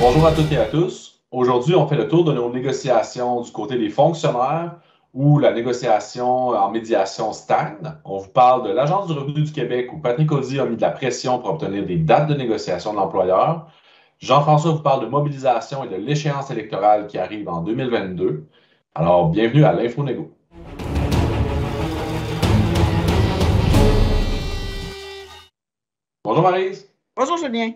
Bonjour à toutes et à tous. Aujourd'hui, on fait le tour de nos négociations du côté des fonctionnaires où la négociation en médiation stagne. On vous parle de l'Agence du revenu du Québec où Patrick Audy a mis de la pression pour obtenir des dates de négociation de l'employeur. Jean-François vous parle de mobilisation et de l'échéance électorale qui arrive en 2022. Alors, bienvenue à l'Info-Négo. Bonjour Maryse. Bonjour Julien.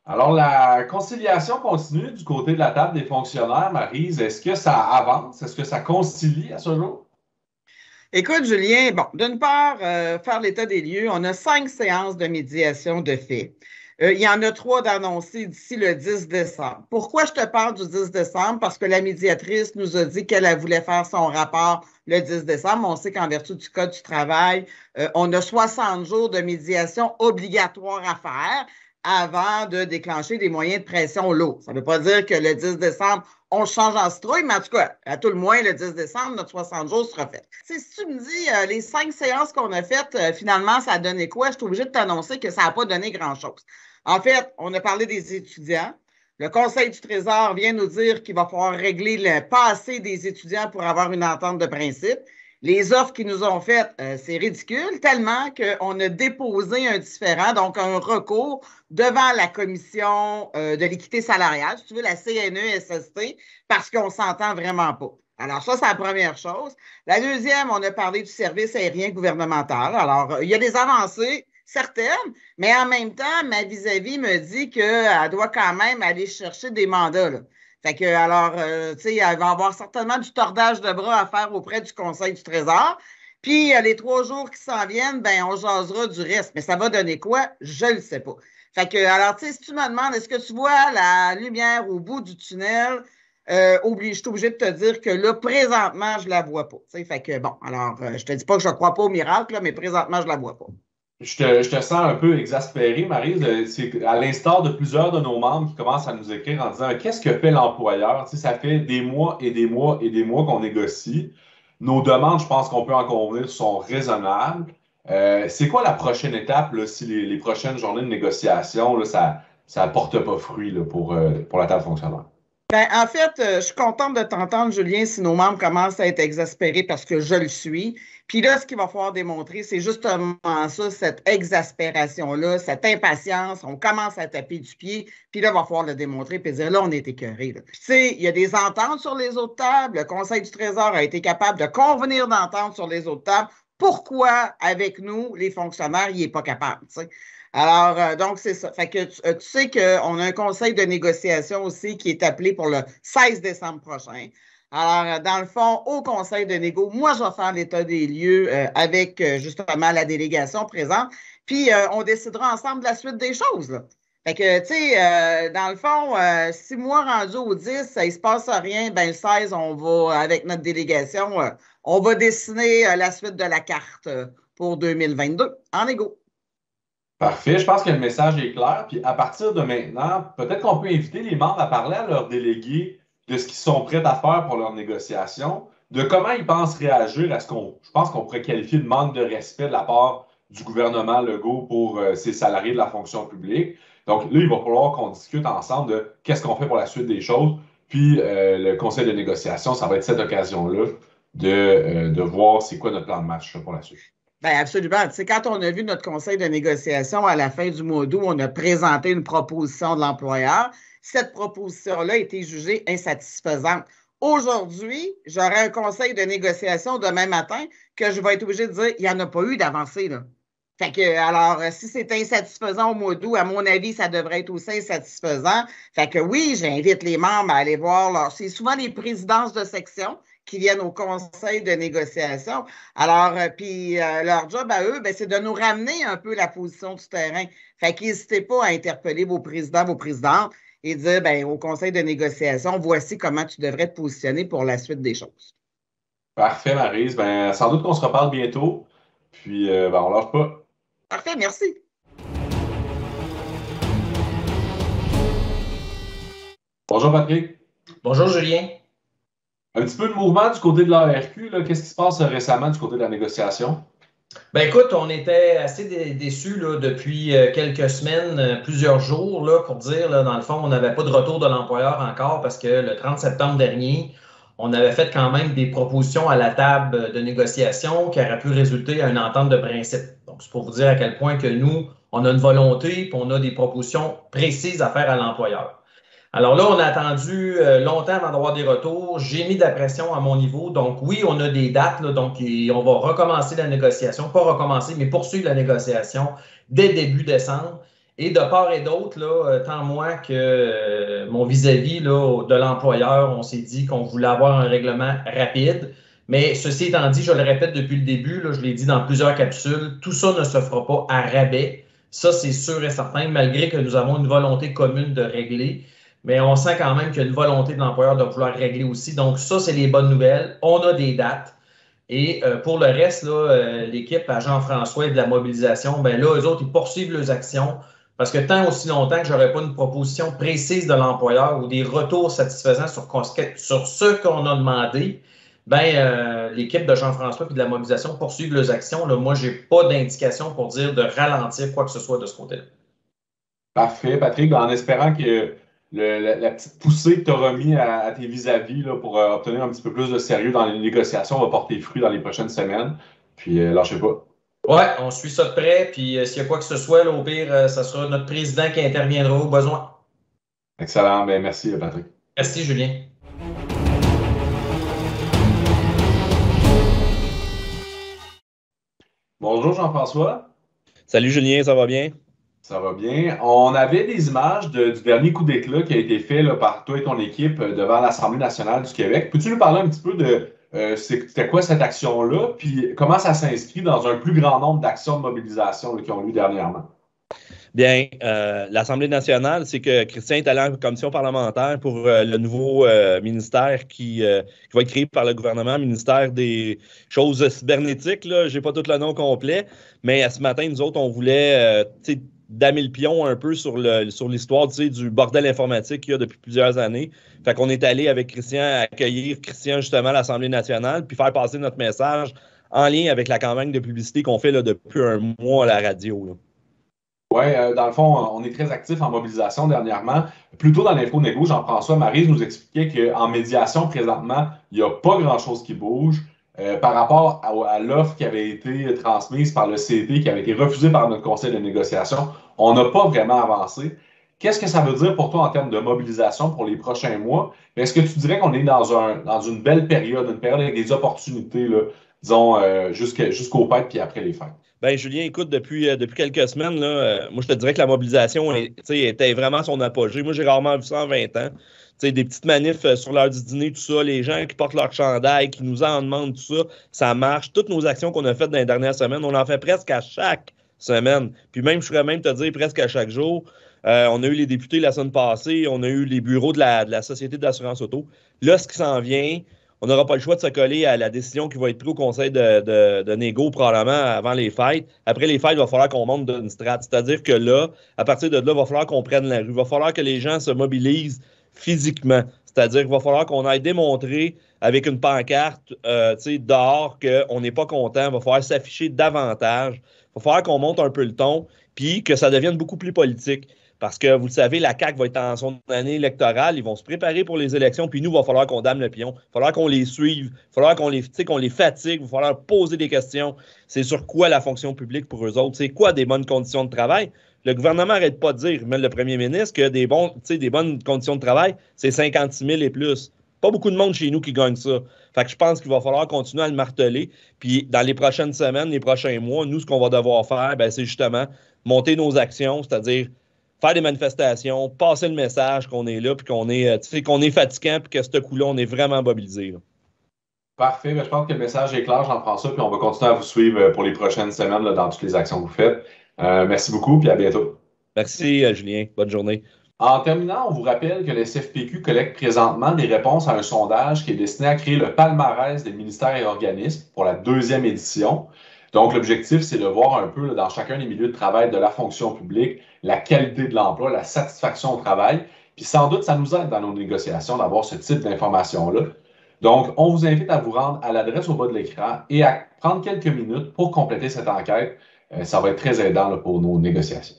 Alors, la conciliation continue du côté de la table des fonctionnaires, Maryse. Est-ce que ça avance? Est-ce que ça concilie à ce jour? Écoute, Julien, bon, d'une part, faire l'état des lieux, on a 5 séances de médiation de fait. Il y en a 3 d'annoncées d'ici le 10 décembre. Pourquoi je te parle du 10 décembre? Parce que la médiatrice nous a dit qu'elle voulait faire son rapport le 10 décembre. On sait qu'en vertu du Code du travail, on a 60 jours de médiation obligatoire à faire avant de déclencher des moyens de pression lourds. Ça ne veut pas dire que le 10 décembre, on change en citrouille, mais en tout cas, à tout le moins, le 10 décembre, notre 60 jours sera fait. Si tu me dis, les 5 séances qu'on a faites, finalement, ça a donné quoi? Je suis obligée de t'annoncer que ça n'a pas donné grand-chose. En fait, on a parlé des étudiants. Le Conseil du Trésor vient nous dire qu'il va falloir régler le passé des étudiants pour avoir une entente de principe. Les offres qu'ils nous ont faites, c'est ridicule, tellement qu'on a déposé un différend, donc un recours devant la commission de l'équité salariale, si tu veux, la CNESST, parce qu'on ne s'entend vraiment pas. Alors ça, c'est la première chose. La deuxième, on a parlé du service aérien gouvernemental. Alors, il y a des avancées certaines, mais en même temps, ma vis-à-vis me dit qu'elle doit quand même aller chercher des mandats, là. Fait que, alors, tu sais, elle va avoir certainement du tordage de bras à faire auprès du Conseil du Trésor. Puis, les 3 jours qui s'en viennent, ben, on jasera du reste. Mais ça va donner quoi? Je ne le sais pas. Fait que, alors, tu sais, si tu me demandes, est-ce que tu vois la lumière au bout du tunnel? Je suis obligée de te dire que là, présentement, je ne la vois pas. T'sais. Fait que, bon, alors, je te dis pas que je ne crois pas au miracle, là, mais présentement, je ne la vois pas. Je te sens un peu exaspéré, Maryse. C'est à l'instar de plusieurs de nos membres qui commencent à nous écrire en disant qu'est-ce que fait l'employeur? Tu sais, ça fait des mois et des mois et des mois qu'on négocie. Nos demandes, je pense qu'on peut en convenir, sont raisonnables. C'est quoi la prochaine étape là, si les prochaines journées de négociation, là, ça ne porte pas fruit là, pour la table fonctionnaire? Ben, en fait, je suis contente de t'entendre, Julien, si nos membres commencent à être exaspérés parce que je le suis. Puis là, ce qu'il va falloir démontrer, c'est justement ça, cette exaspération-là, cette impatience. On commence à taper du pied, puis là, il va falloir le démontrer, puis dire là, on est écœurés. Puis tu sais, il y a des ententes sur les autres tables. Le Conseil du Trésor a été capable de convenir d'ententes sur les autres tables. Pourquoi, avec nous, les fonctionnaires, il n'est pas capable? T'sais? Alors, donc, c'est ça. Fait que tu sais qu'on a un conseil de négociation aussi qui est appelé pour le 16 décembre prochain. Alors, dans le fond, au conseil de négo, moi, je vais faire l'état des lieux avec justement la délégation présente. Puis, on décidera ensemble de la suite des choses, là. Fait que, tu sais, dans le fond, 6 mois rendus au 10, il ne se passe rien. Ben, le 16, on va, avec notre délégation, on va dessiner la suite de la carte pour 2022 en égo. Parfait, je pense que le message est clair. Puis à partir de maintenant, peut-être qu'on peut inviter les membres à parler à leurs délégués de ce qu'ils sont prêts à faire pour leurs négociations, de comment ils pensent réagir à ce je pense qu'on pourrait qualifier de manque de respect de la part du gouvernement Legault pour ses salariés de la fonction publique. Donc là, il va falloir qu'on discute ensemble de qu'est-ce qu'on fait pour la suite des choses. Puis le conseil de négociation, ça va être cette occasion-là de voir c'est quoi notre plan de match là, pour la suite. Bien, absolument. Tu sais, quand on a vu notre conseil de négociation à la fin du mois d'août, on a présenté une proposition de l'employeur. Cette proposition-là a été jugée insatisfaisante. Aujourd'hui, j'aurai un conseil de négociation demain matin que je vais être obligé de dire il n'y en a pas eu d'avancée, là. Fait que, alors, si c'est insatisfaisant au mois d'août, à mon avis, ça devrait être aussi insatisfaisant. Fait que oui, j'invite les membres à aller voir c'est souvent les présidences de section qui viennent au conseil de négociation. Alors, puis leur job à eux, ben, c'est de nous ramener un peu la position du terrain. Fait qu'hésitez pas à interpeller vos présidents, vos présidentes et dire, ben, au conseil de négociation, voici comment tu devrais te positionner pour la suite des choses. Parfait, Maryse. Ben, sans doute qu'on se reparle bientôt. Puis, ben, on lâche pas. Parfait, merci. Bonjour, Patrick. Bonjour Julien. Un petit peu de mouvement du côté de l'ARQ, là. Qu'est-ce qui se passe récemment du côté de la négociation? Ben écoute, on était assez déçus là, depuis quelques semaines, plusieurs jours, là, pour dire, là, dans le fond, on n'avait pas de retour de l'employeur encore parce que le 30 septembre dernier, on avait fait quand même des propositions à la table de négociation qui auraient pu résulter à une entente de principe. Donc, c'est pour vous dire à quel point que nous, on a une volonté et on a des propositions précises à faire à l'employeur. Alors là, on a attendu longtemps avant d'avoir des retours. J'ai mis de la pression à mon niveau. Donc oui, on a des dates, là, donc on va recommencer la négociation, pas recommencer, mais poursuivre la négociation dès début décembre. Et de part et d'autre, là, tant moi que mon vis-à-vis là, de l'employeur, on s'est dit qu'on voulait avoir un règlement rapide. Mais ceci étant dit, je le répète depuis le début, là, je l'ai dit dans plusieurs capsules, tout ça ne se fera pas à rabais. Ça, c'est sûr et certain, malgré que nous avons une volonté commune de régler. Mais on sent quand même qu'il y a une volonté de l'employeur de vouloir régler aussi. Donc, ça, c'est les bonnes nouvelles. On a des dates. Et pour le reste, l'équipe à Jean-François et de la mobilisation, ben là, eux autres, ils poursuivent leurs actions parce que tant aussi longtemps que je n'aurai pas une proposition précise de l'employeur ou des retours satisfaisants sur ce qu'on a demandé, l'équipe de Jean-François et de la mobilisation poursuivent leurs actions. Là, moi, je n'ai pas d'indication pour dire de ralentir quoi que ce soit de ce côté-là. Parfait, Patrick. En espérant que la petite poussée que tu auras mis à tes vis-à-vis là, pour obtenir un petit peu plus de sérieux dans les négociations va porter fruit dans les prochaines semaines. Puis, lâchez pas. Ouais, on suit ça de près. Puis s'il y a quoi que ce soit, là, au pire, ça sera notre président qui interviendra au besoin. Excellent. Ben, merci, Patrick. Merci, Julien. Bonjour, Jean-François. Salut Julien, ça va bien? Ça va bien. On avait des images du dernier coup d'éclat qui a été fait là, par toi et ton équipe devant l'Assemblée nationale du Québec. Peux-tu nous parler un petit peu de c'était quoi cette action-là, puis comment ça s'inscrit dans un plus grand nombre d'actions de mobilisation là, qui ont lieu dernièrement? Bien, l'Assemblée nationale, c'est que Christian est allé en commission parlementaire pour le nouveau ministère qui va être créé par le gouvernement, ministère des choses cybernétiques. Je n'ai pas tout le nom complet, mais ce matin, nous autres, on voulait damer le pion un peu sur l'histoire du bordel informatique qu'il y a depuis plusieurs années. Fait qu'on est allé avec Christian accueillir Christian justement à l'Assemblée nationale, puis faire passer notre message en lien avec la campagne de publicité qu'on fait là, depuis un mois à la radio. Là. Oui, dans le fond, on est très actif en mobilisation dernièrement. Plutôt dans l'info-négo, Jean-François Maryse nous expliquait qu'en médiation, présentement, il n'y a pas grand-chose qui bouge. Par rapport à l'offre qui avait été transmise par le CET, qui avait été refusée par notre conseil de négociation, on n'a pas vraiment avancé. Qu'est-ce que ça veut dire pour toi en termes de mobilisation pour les prochains mois? Est-ce que tu dirais qu'on est dans une belle période, une période avec des opportunités, là, disons, jusqu'aux fêtes puis après les fêtes? Ben Julien, écoute, depuis quelques semaines, là, moi je te dirais que la mobilisation était vraiment à son apogée. Moi, j'ai rarement vu ça en 20 ans. Des petites manifs sur l'heure du dîner, tout ça, les gens qui portent leur chandail, qui nous en demandent, tout ça, ça marche. Toutes nos actions qu'on a faites dans les dernières semaines, on en fait presque à chaque semaine. Puis même, je pourrais même te dire presque à chaque jour. On a eu les députés la semaine passée, on a eu les bureaux de la Société d'assurance auto. Là, ce qui s'en vient, on n'aura pas le choix de se coller à la décision qui va être prise au conseil de négo probablement avant les fêtes. Après les fêtes, il va falloir qu'on monte d'une strate. C'est-à-dire que là, à partir de là, il va falloir qu'on prenne la rue. Il va falloir que les gens se mobilisent physiquement. C'est-à-dire qu'il va falloir qu'on aille démontrer avec une pancarte dehors qu'on n'est pas content. Il va falloir s'afficher davantage. Il va falloir qu'on monte un peu le ton puis que ça devienne beaucoup plus politique. Parce que, vous le savez, la CAQ va être en son année électorale. Ils vont se préparer pour les élections. Puis nous, il va falloir qu'on dame le pion. Il va falloir qu'on les suive. Il va falloir qu'on les fatigue. Il va falloir poser des questions. C'est sur quoi la fonction publique pour eux autres? C'est quoi des bonnes conditions de travail? Le gouvernement n'arrête pas de dire, même le premier ministre, que des bonnes conditions de travail, c'est 56 000 et plus. Pas beaucoup de monde chez nous qui gagne ça. Fait que je pense qu'il va falloir continuer à le marteler. Puis dans les prochaines semaines, les prochains mois, nous, ce qu'on va devoir faire, c'est justement monter nos actions, c'est-à-dire faire des manifestations, passer le message qu'on est là, puis qu'on est fatigant, puis que ce coup-là, on est vraiment mobilisé. Là. Parfait. Je pense que le message est clair, Jean-François, puis on va continuer à vous suivre pour les prochaines semaines là, dans toutes les actions que vous faites. Merci beaucoup, puis à bientôt. Merci, Julien. Bonne journée. En terminant, on vous rappelle que le SFPQ collecte présentement des réponses à un sondage qui est destiné à créer le palmarès des ministères et organismes pour la 2e édition. Donc, l'objectif, c'est de voir un peu là, dans chacun des milieux de travail de la fonction publique, la qualité de l'emploi, la satisfaction au travail. Puis sans doute, ça nous aide dans nos négociations d'avoir ce type d'informations-là. Donc, on vous invite à vous rendre à l'adresse au bas de l'écran et à prendre quelques minutes pour compléter cette enquête. Ça va être très aidant là, pour nos négociations.